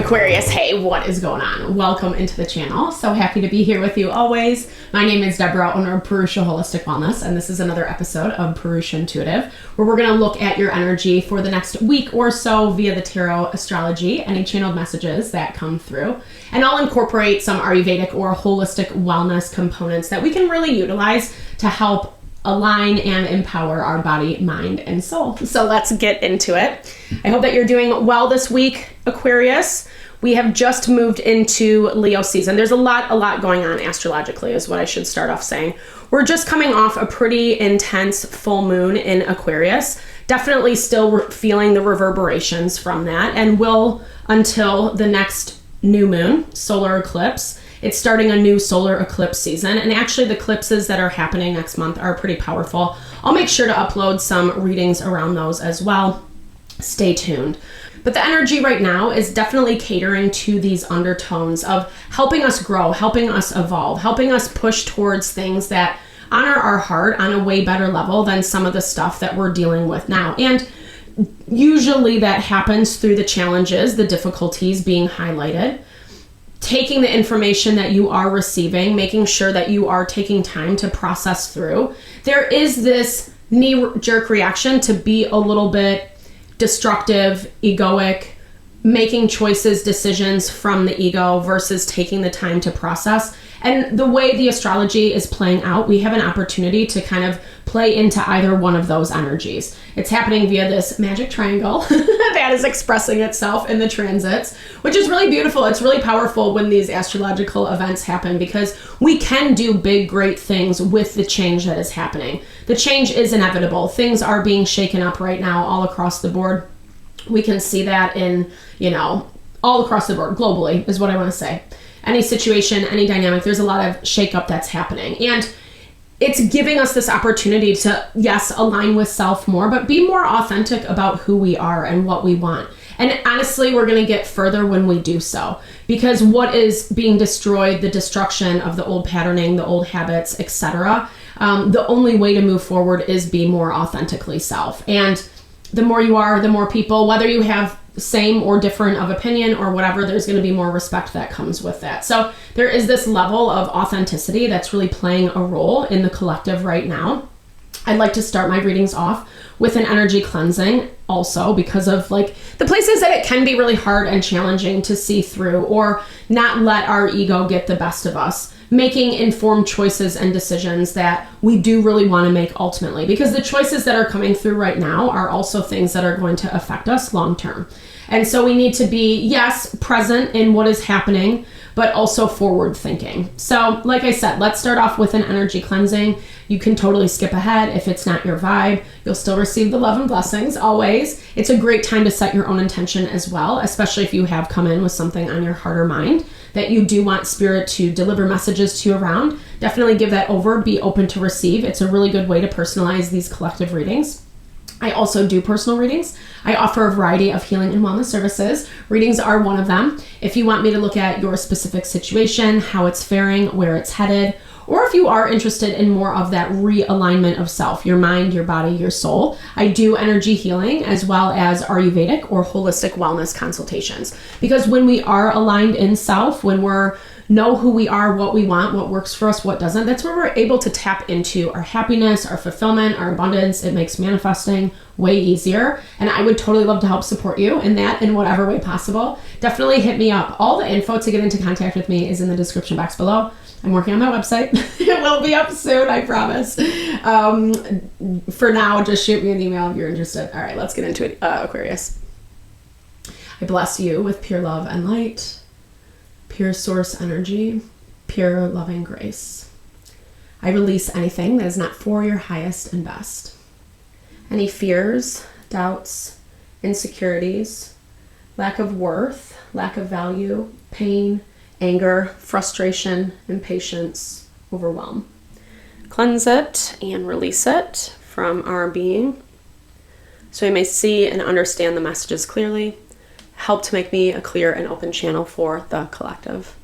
Aquarius, hey, what is going on? Welcome into the channel. So happy to be here with you always. My name is Deborah, owner of Purusha Holistic Wellness, and this is another episode of Purusha Intuitive, where we're going to look at your energy for the next week or so via the tarot, astrology, any channeled messages that come through. And I'll incorporate some Ayurvedic or holistic wellness components that we can really utilize to help align and empower our body, mind, and soul. So let's get into it. I hope that you're doing well this week, Aquarius. We have just moved into Leo season. There's a lot going on astrologically is what I should start off saying. We're just coming off a pretty intense full moon in Aquarius. Definitely still feeling the reverberations from that, and will until the next new moon, solar eclipse. It's starting a new solar eclipse season, and actually the eclipses that are happening next month are pretty powerful. I'll make sure to upload some readings around those as well. Stay tuned. But the energy right now is definitely catering to these undertones of helping us grow, helping us evolve, helping us push towards things that honor our heart on a way better level than some of the stuff that we're dealing with now. And usually that happens through the challenges, the difficulties being highlighted. Taking the information that you are receiving, making sure that you are taking time to process through. There is this knee-jerk reaction to be a little bit destructive, egoic, making choices, decisions from the ego versus taking the time to process. And the way the astrology is playing out, we have an opportunity to kind of play into either one of those energies. It's happening via this magic triangle that is expressing itself in the transits, which is really beautiful. It's really powerful when these astrological events happen because we can do big, great things with the change that is happening. The change is inevitable. Things are being shaken up right now all across the board. We can see that in, all across the board, globally is what I want to say. Any situation, any dynamic, there's a lot of shakeup that's happening. And it's giving us this opportunity to, yes, align with self more, but be more authentic about who we are and what we want. And honestly, we're going to get further when we do so, because what is being destroyed, the destruction of the old patterning, the old habits, etc. The only way to move forward is be more authentically self. And the more you are, the more people, whether you have same or different of opinion or whatever, there's going to be more respect that comes with that. So there is this level of authenticity that's really playing a role in the collective right now. I'd like to start my readings off with an energy cleansing also because of the places that it can be really hard and challenging to see through or not let our ego get the best of us. Making informed choices and decisions that we do really want to make ultimately, because the choices that are coming through right now are also things that are going to affect us long term. And so we need to be, yes, present in what is happening, but also forward thinking. So like I said, let's start off with an energy cleansing. You can totally skip ahead if it's not your vibe. You'll still receive the love and blessings always. It's a great time to set your own intention as well, especially if you have come in with something on your heart or mind that you do want spirit to deliver messages to you around. Definitely give that over. Be open to receive. It's a really good way to personalize these collective readings. I also do personal readings. I offer a variety of healing and wellness services. Readings are one of them. If you want me to look at your specific situation, how it's faring, where it's headed, or if you are interested in more of that realignment of self, your mind, your body, your soul, I do energy healing as well as Ayurvedic or holistic wellness consultations. Because when we are aligned in self, when we're know who we are, what we want, what works for us, what doesn't, that's where we're able to tap into our happiness, our fulfillment, our abundance. It makes manifesting way easier. And I would totally love to help support you in that in whatever way possible. Definitely hit me up. All the info to get into contact with me is in the description box below. I'm working on my website. It will be up soon, I promise. For now, just shoot me an email if you're interested. All right, let's get into it, Aquarius. I bless you with pure love and light, pure source energy, pure loving grace. I release anything that is not for your highest and best. Any fears, doubts, insecurities, lack of worth, lack of value, pain, anger, frustration, impatience, overwhelm. Cleanse it and release it from our being so we may see and understand the messages clearly. Help to make me a clear and open channel for the collective.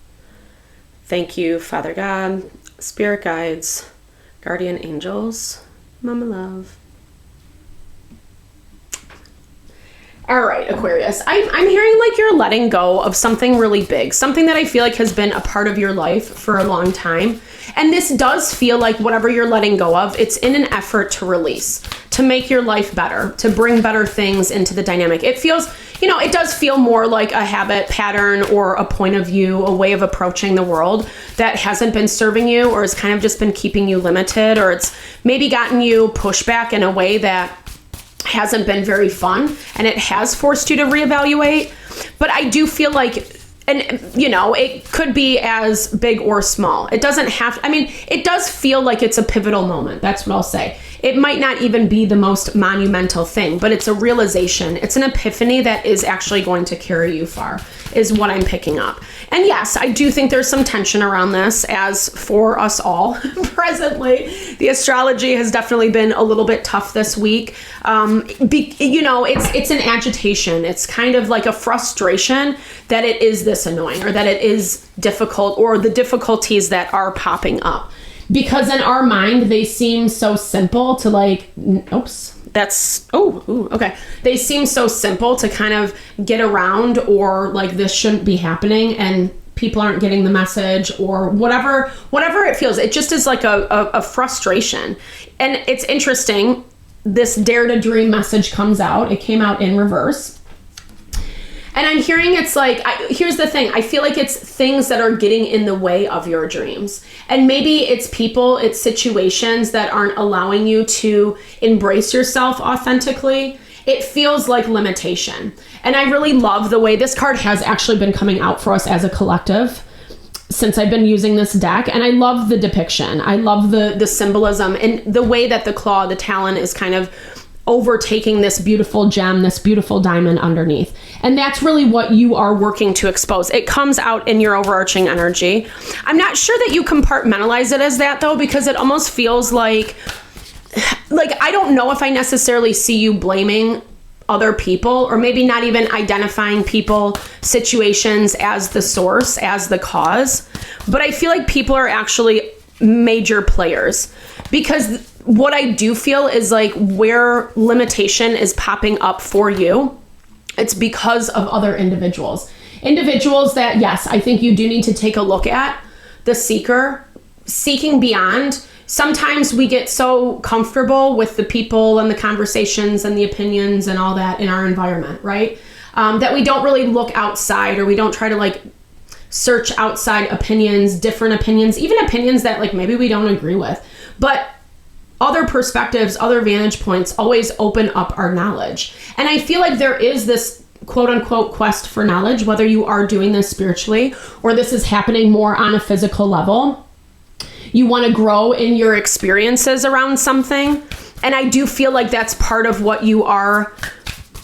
Thank you, Father God, spirit guides, guardian angels, Mama Love. All right, Aquarius. I'm hearing like you're letting go of something really big, something that I feel like has been a part of your life for a long time. And this does feel like whatever you're letting go of, it's in an effort to release, to make your life better, to bring better things into the dynamic. It feels, it does feel more like a habit pattern or a point of view, a way of approaching the world that hasn't been serving you, or has kind of just been keeping you limited, or it's maybe gotten you pushback in a way that hasn't been very fun, and it has forced you to reevaluate. But I do feel like, and it could be as big or small. It doesn't have, it does feel like it's a pivotal moment. That's what I'll say. It might not even be the most monumental thing, but it's a realization. It's an epiphany that is actually going to carry you far, is what I'm picking up. And yes, I do think there's some tension around this, as for us all presently. The astrology has definitely been a little bit tough this week. It's an agitation. It's kind of like a frustration that it is this annoying, or that it is difficult, or the difficulties that are popping up. Because in our mind, they seem so simple to They seem so simple to kind of get around, or like this shouldn't be happening and people aren't getting the message, or whatever it feels. It just is like a frustration. And it's interesting. This Dare to Dream message comes out. It came out in reverse. And I'm hearing it's like, here's the thing. I feel like it's things that are getting in the way of your dreams. And maybe it's people, it's situations that aren't allowing you to embrace yourself authentically. It feels like limitation. And I really love the way this card has actually been coming out for us as a collective since I've been using this deck. And I love the depiction. I love the symbolism, and the way that the claw, the talon, is kind of overtaking this beautiful gem, this beautiful diamond underneath. And that's really what you are working to expose. It comes out in your overarching energy. I'm not sure that you compartmentalize it as that, though, because it almost feels like I don't know if I necessarily see you blaming other people, or maybe not even identifying people, situations as the source, as the cause. But I feel like people are actually major players, because what I do feel is like where limitation is popping up for you, it's because of other individuals that, yes, I think you do need to take a look at. The seeking beyond. Sometimes we get so comfortable with the people and the conversations and the opinions and all that in our environment, right? That we don't really look outside, or we don't try to search outside opinions, different opinions, even opinions that maybe we don't agree with. But other perspectives, other vantage points always open up our knowledge. And I feel like there is this quote unquote quest for knowledge, whether you are doing this spiritually or this is happening more on a physical level. You want to grow in your experiences around something. And I do feel like that's part of what you are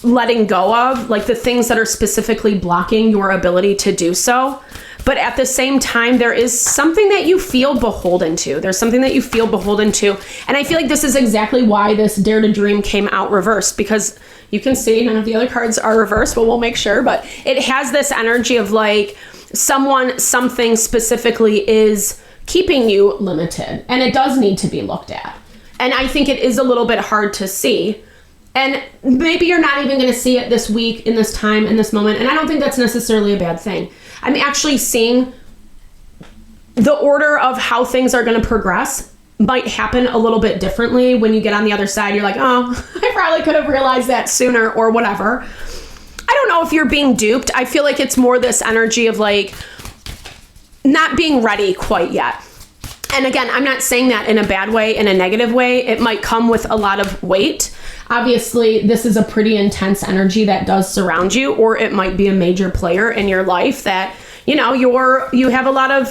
letting go of, like the things that are specifically blocking your ability to do so. But at the same time, there is something that you feel beholden to. There's something that you feel beholden to. And I feel like this is exactly why this Dare to Dream came out reversed, because you can see none of the other cards are reversed, but we'll make sure. But it has this energy of something specifically is keeping you limited, and it does need to be looked at. And I think it is a little bit hard to see. And maybe you're not even going to see it this week, in this time, in this moment. And I don't think that's necessarily a bad thing. I'm actually seeing the order of how things are going to progress might happen a little bit differently when you get on the other side. You're like, oh, I probably could have realized that sooner, or whatever. I don't know if you're being duped. I feel like it's more this energy of not being ready quite yet. And again, I'm not saying that in a bad way, in a negative way. It might come with a lot of weight. Obviously, this is a pretty intense energy that does surround you, or it might be a major player in your life that, you have a lot of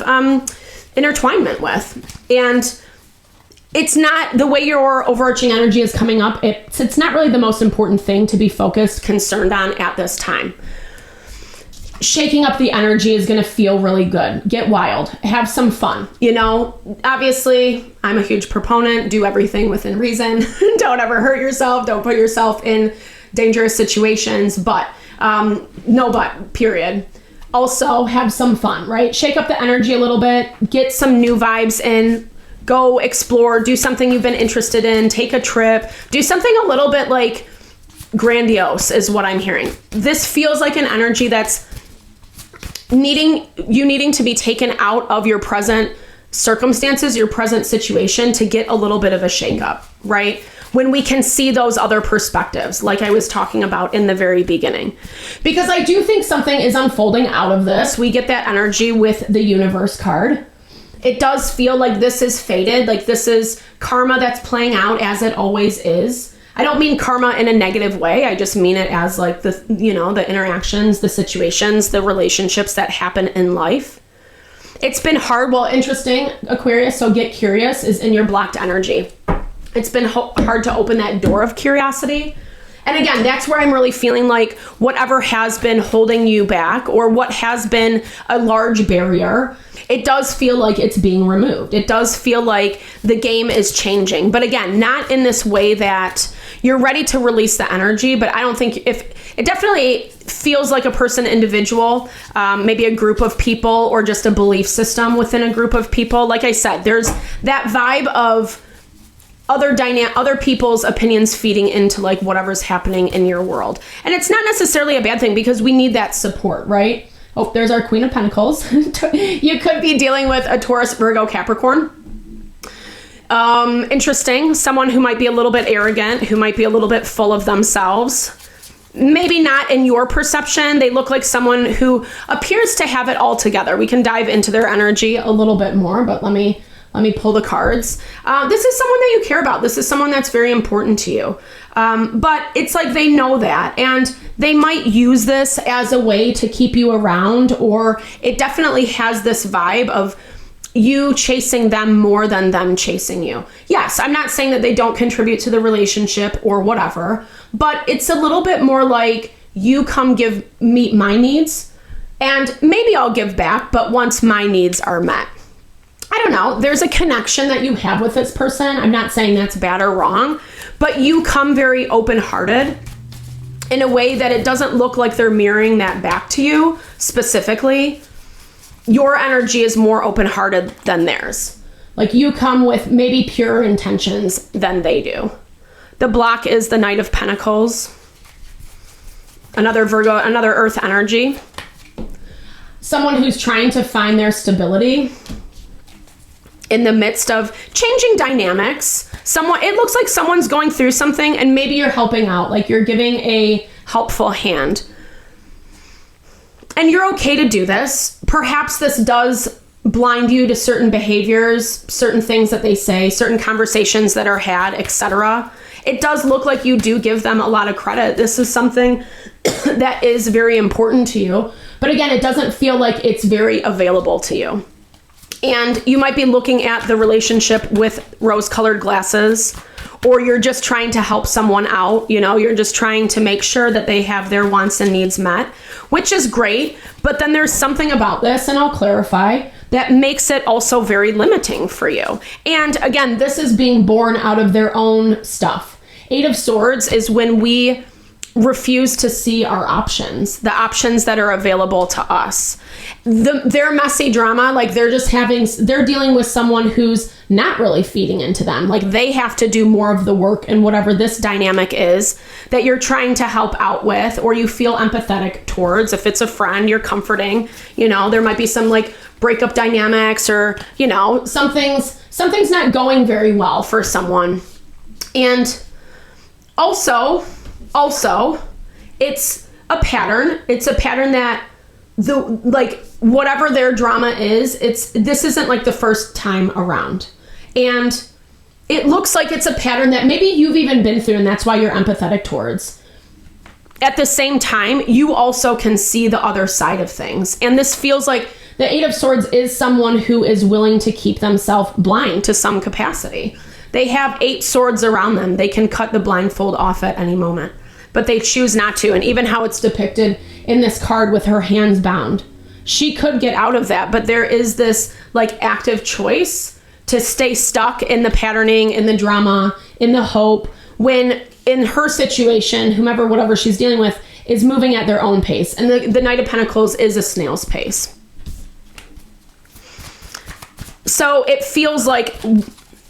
intertwinement with. And it's not the way your overarching energy is coming up. It's not really the most important thing to be concerned on at this time. Shaking up the energy is going to feel really good. Get wild. Have some fun. Obviously, I'm a huge proponent. Do everything within reason. Don't ever hurt yourself. Don't put yourself in dangerous situations. But, period. Also, have some fun, right? Shake up the energy a little bit. Get some new vibes in. Go explore. Do something you've been interested in. Take a trip. Do something a little bit grandiose is what I'm hearing. This feels like an energy that's needing to be taken out of your present circumstances, your present situation, to get a little bit of a shakeup, right? When we can see those other perspectives, like I was talking about in the very beginning. Because I do think something is unfolding out of this. We get that energy with the universe card. It does feel like this is fated, like this is karma that's playing out as it always is. I don't mean karma in a negative way. I just mean it as like the, the interactions, the situations, the relationships that happen in life. It's been hard. Well, interesting, Aquarius, so get curious is in your blocked energy. It's been hard to open that door of curiosity. And again, that's where I'm really feeling like whatever has been holding you back or what has been a large barrier, it does feel like it's being removed. It does feel like the game is changing. But again, not in this way that you're ready to release the energy, but I don't think it definitely feels like a person, individual, maybe a group of people or just a belief system within a group of people. Like I said, there's that vibe of other people's opinions feeding into like whatever's happening in your world. And it's not necessarily a bad thing because we need that support, right? Oh, there's our Queen of Pentacles. You could be dealing with a Taurus, Virgo, Capricorn. Interesting. Someone who might be a little bit arrogant, who might be a little bit full of themselves. Maybe not in your perception. They look like someone who appears to have it all together. We can dive into their energy a little bit more, but let me pull the cards. This is someone that you care about. This is someone that's very important to you. But it's like they know that, and they might use this as a way to keep you around, or it definitely has this vibe of you chasing them more than them chasing you. Yes, I'm not saying that they don't contribute to the relationship or whatever, but it's a little bit more like you come meet my needs, and maybe I'll give back, but once my needs are met. I don't know, there's a connection that you have with this person. I'm not saying that's bad or wrong, but you come very open-hearted in a way that it doesn't look like they're mirroring that back to you specifically. Your energy is more open-hearted than theirs. Like you come with maybe purer intentions than they do. The block is the Knight of Pentacles. Another Virgo, another Earth energy. Someone who's trying to find their stability in the midst of changing dynamics. It looks like someone's going through something and maybe you're helping out, like you're giving a helpful hand. And you're okay to do this. Perhaps this does blind you to certain behaviors, certain things that they say, certain conversations that are had, etc. It does look like you do give them a lot of credit. This is something that is very important to you. But again, it doesn't feel like it's very available to you. And you might be looking at the relationship with rose-colored glasses, or you're just trying to help someone out. You're just trying to make sure that they have their wants and needs met, which is great. But then there's something about this, and I'll clarify, that makes it also very limiting for you. And again, this is being born out of their own stuff. Eight of Swords is when we refuse to see our options, the options that are available to us. Their messy drama, like they're dealing with someone who's not really feeding into them. Like they have to do more of the work in whatever this dynamic is that you're trying to help out with, or you feel empathetic towards. If it's a friend, you're comforting, there might be some like breakup dynamics, or, something's not going very well for someone. And also, it's a pattern. It's a pattern that whatever their drama is, this isn't like the first time around. And it looks like it's a pattern that maybe you've even been through, and that's why you're empathetic towards. At the same time, you also can see the other side of things. And this feels like the Eight of Swords is someone who is willing to keep themselves blind to some capacity. They have 8 swords around them. They can cut the blindfold off at any moment, but they choose not to. And even how it's depicted in this card with her hands bound, she could get out of that, but there is this like active choice to stay stuck in the patterning, in the drama, in the hope, when in her situation, whatever she's dealing with is moving at their own pace. And the Knight of Pentacles is a snail's pace. So it feels like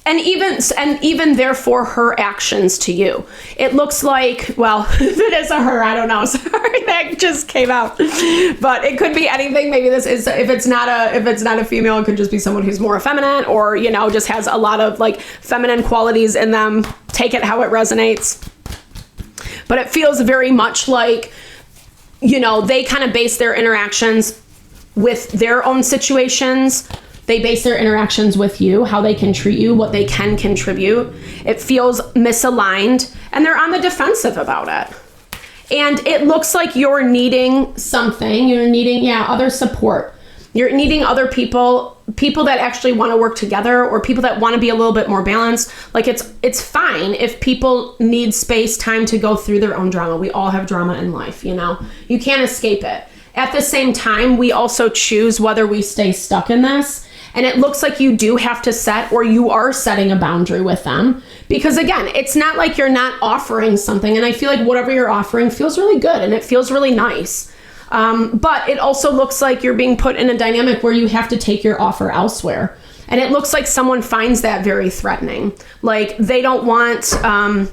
And even therefore her actions to you. It looks like, well, if it is a her, I don't know. Sorry, that just came out. But it could be anything. Maybe this is, if it's not a female, it could just be someone who's more effeminate, or, you know, just has a lot of like feminine qualities in them. Take it how it resonates. But it feels very much like, you know, they kind of base their interactions with their own situations. They base their interactions with you, how they can treat you, what they can contribute. It feels misaligned, and they're on the defensive about it. And it looks like you're needing something. You're needing, other support. You're needing other people that actually want to work together, or people that want to be a little bit more balanced. Like it's fine if people need space, time to go through their own drama. We all have drama in life, you know. You can't escape it. At the same time, we also choose whether we stay stuck in this. And it looks like you do have to set, or you are setting a boundary with them. Because again, it's not like you're not offering something. And I feel like whatever you're offering feels really good and it feels really nice. But it also looks like you're being put in a dynamic where you have to take your offer elsewhere. And it looks like someone finds that very threatening. Like they don't want, I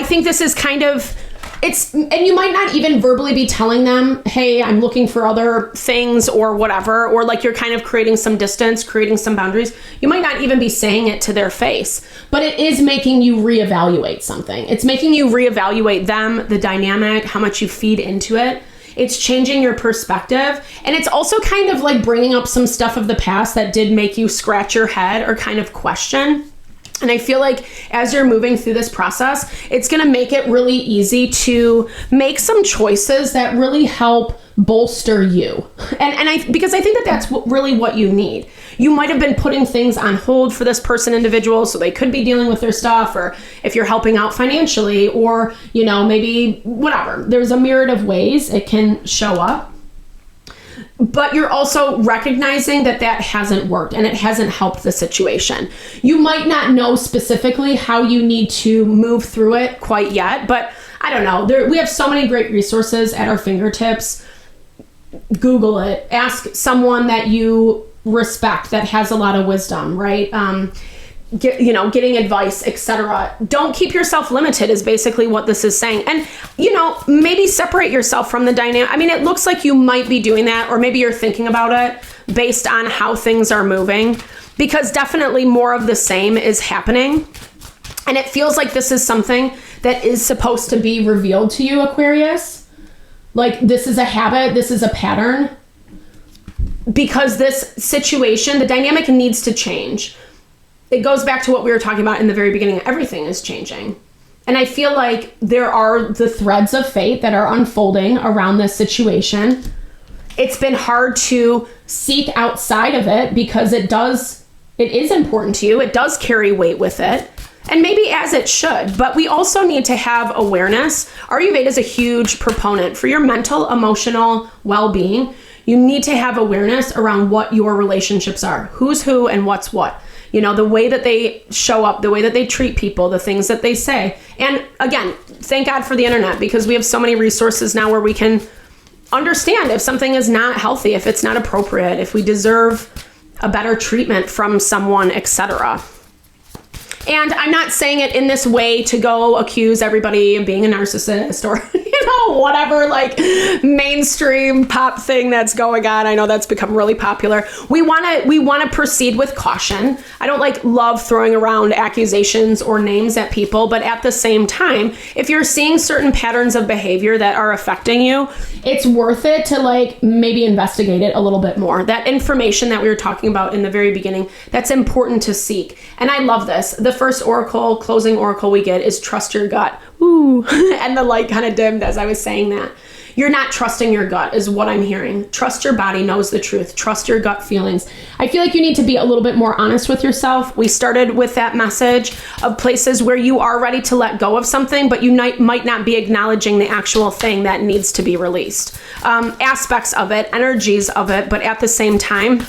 think this is kind of, and you might not even verbally be telling them, hey, I'm looking for other things or whatever, or like you're kind of creating some distance, creating some boundaries. You might not even be saying it to their face, but it is making you reevaluate something. It's making you reevaluate them, the dynamic, how much you feed into it. It's changing your perspective. And it's also kind of like bringing up some stuff of the past that did make you scratch your head or kind of question. And I feel like as you're moving through this process, it's going to make it really easy to make some choices that really help bolster you. Because I think that that's really what you need. You might have been putting things on hold for this person individual, so they could be dealing with their stuff, or if you're helping out financially, or, you know, maybe whatever. There's a myriad of ways it can show up. But you're also recognizing that hasn't worked and it hasn't helped the situation. You might not know specifically how you need to move through it quite yet, but I don't know. We have so many great resources at our fingertips. Google it. Ask someone that you respect that has a lot of wisdom, right? Getting advice, etc. Don't keep yourself limited is basically what this is saying. And, maybe separate yourself from the dynamic. I mean, it looks like you might be doing that, or maybe you're thinking about it based on how things are moving, because definitely more of the same is happening. And it feels like this is something that is supposed to be revealed to you, Aquarius. Like this is a habit, this is a pattern, because this situation, the dynamic needs to change. It goes back to what we were talking about in the very beginning. Everything is changing. And I feel like there are the threads of fate that are unfolding around this situation. It's been hard to seek outside of it because it is important to you. It does carry weight with it. And maybe as it should, but we also need to have awareness. Ayurveda is a huge proponent for your mental, emotional well-being. You need to have awareness around what your relationships are, who's who and what's what. The way that they show up, the way that they treat people, the things that they say. And again, thank God for the internet, because we have so many resources now where we can understand if something is not healthy, if it's not appropriate, if we deserve a better treatment from someone, etc. And I'm not saying it in this way to go accuse everybody of being a narcissist or, whatever like mainstream pop thing that's going on. I know that's become really popular. We want to proceed with caution. I don't love throwing around accusations or names at people, but at the same time, if you're seeing certain patterns of behavior that are affecting you, it's worth it to maybe investigate it a little bit more. That information that we were talking about in the very beginning, that's important to seek. And I love this. The first closing oracle we get is trust your gut. Ooh, and the light kind of dimmed as I was saying that. You're not trusting your gut is what I'm hearing. Trust your body knows the truth. Trust your gut feelings. I feel like you need to be a little bit more honest with yourself. We started with that message of places where you are ready to let go of something, but you might not be acknowledging the actual thing that needs to be released. Aspects of it, energies of it, but at the same time,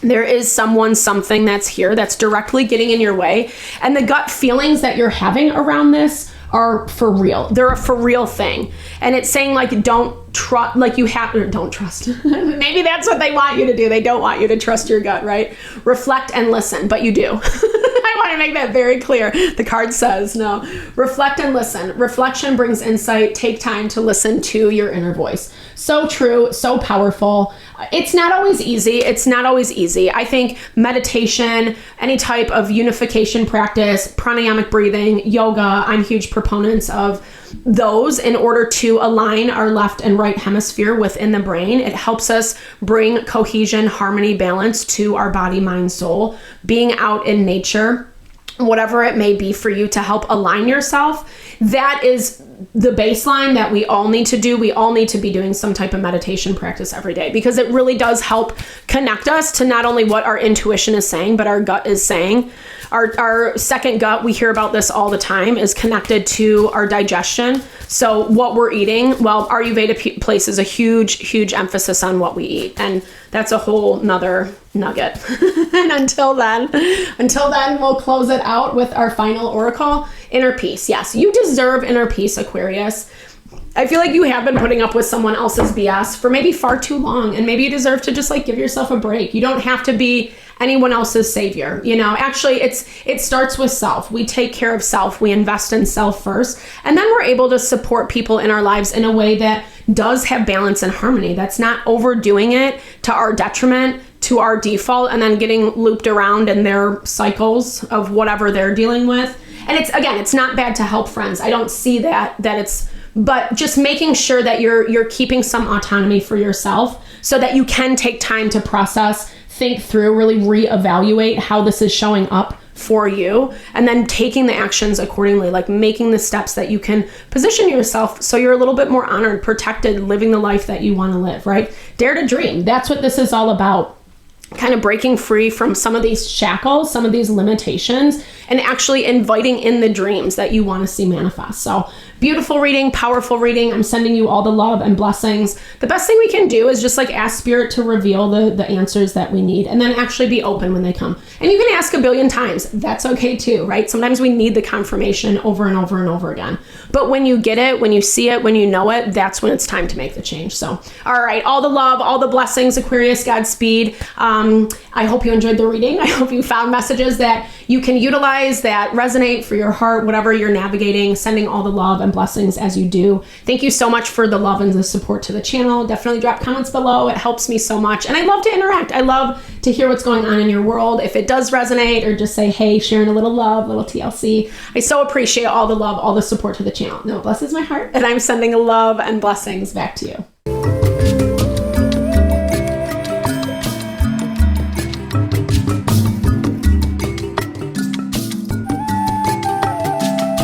there is something that's here that's directly getting in your way. And the gut feelings that you're having around this are for real. They're a for real thing. And it's saying don't trust, like you have, or don't trust. Maybe that's what they want you to do. They don't want you to trust your gut, right? Reflect and listen, but you do. I want to make that very clear. The card says no. Reflect and listen. Reflection brings insight. Take time to listen to your inner voice. So true, so powerful. It's not always easy. It's not always easy. I think meditation, any type of unification practice, pranayamic breathing, yoga, I'm huge proponents of those in order to align our left and right hemisphere within the brain. It helps us bring cohesion, harmony, balance to our body, mind, soul. Being out in nature, whatever it may be for you to help align yourself, that is the baseline that we all need to do. We all need to be doing some type of meditation practice every day, because it really does help connect us to not only what our intuition is saying, but our gut is saying. Our second gut, we hear about this all the time, is connected to our digestion. So what we're eating, well, Ayurveda places a huge emphasis on what we eat. And that's a whole nother nugget. And until then, we'll close it out with our final oracle, inner peace. Yes, you deserve inner peace, Aquarius. I feel like you have been putting up with someone else's BS for maybe far too long, and maybe you deserve to just like give yourself a break. You don't have to be anyone else's savior. You know, actually it starts with self. We take care of self. We invest in self first, and then we're able to support people in our lives in a way that does have balance and harmony. That's not overdoing it to our detriment, to our default, and then getting looped around in their cycles of whatever they're dealing with. And it's not bad to help friends. I don't see that it's, but just making sure that you're keeping some autonomy for yourself so that you can take time to process, think through, really reevaluate how this is showing up for you, and then taking the actions accordingly, like making the steps that you can position yourself so you're a little bit more honored, protected, living the life that you want to live, right? Dare to dream. That's what this is all about. Kind of breaking free from some of these shackles, some of these limitations, and actually inviting in the dreams that you want to see manifest. So beautiful reading, powerful reading. I'm sending you all the love and blessings. The best thing we can do is just like ask spirit to reveal the answers that we need, and then actually be open when they come. And you can ask a billion times. That's okay too, right? Sometimes we need the confirmation over and over and over again. But when you get it, when you see it, when you know it, that's when it's time to make the change. So, all right, all the love, all the blessings, Aquarius, Godspeed. I hope you enjoyed the reading. I hope you found messages that you can utilize, that resonate for your heart, whatever you're navigating. Sending all the love and blessings as you do. Thank you so much for the love and the support to the channel. Definitely drop comments below. It helps me so much. And I love to interact. I love to hear what's going on in your world. If it does resonate, or just say, hey, sharing a little love, a little TLC. I so appreciate all the love, all the support to the channel. No, it blesses my heart. And I'm sending love and blessings back to you.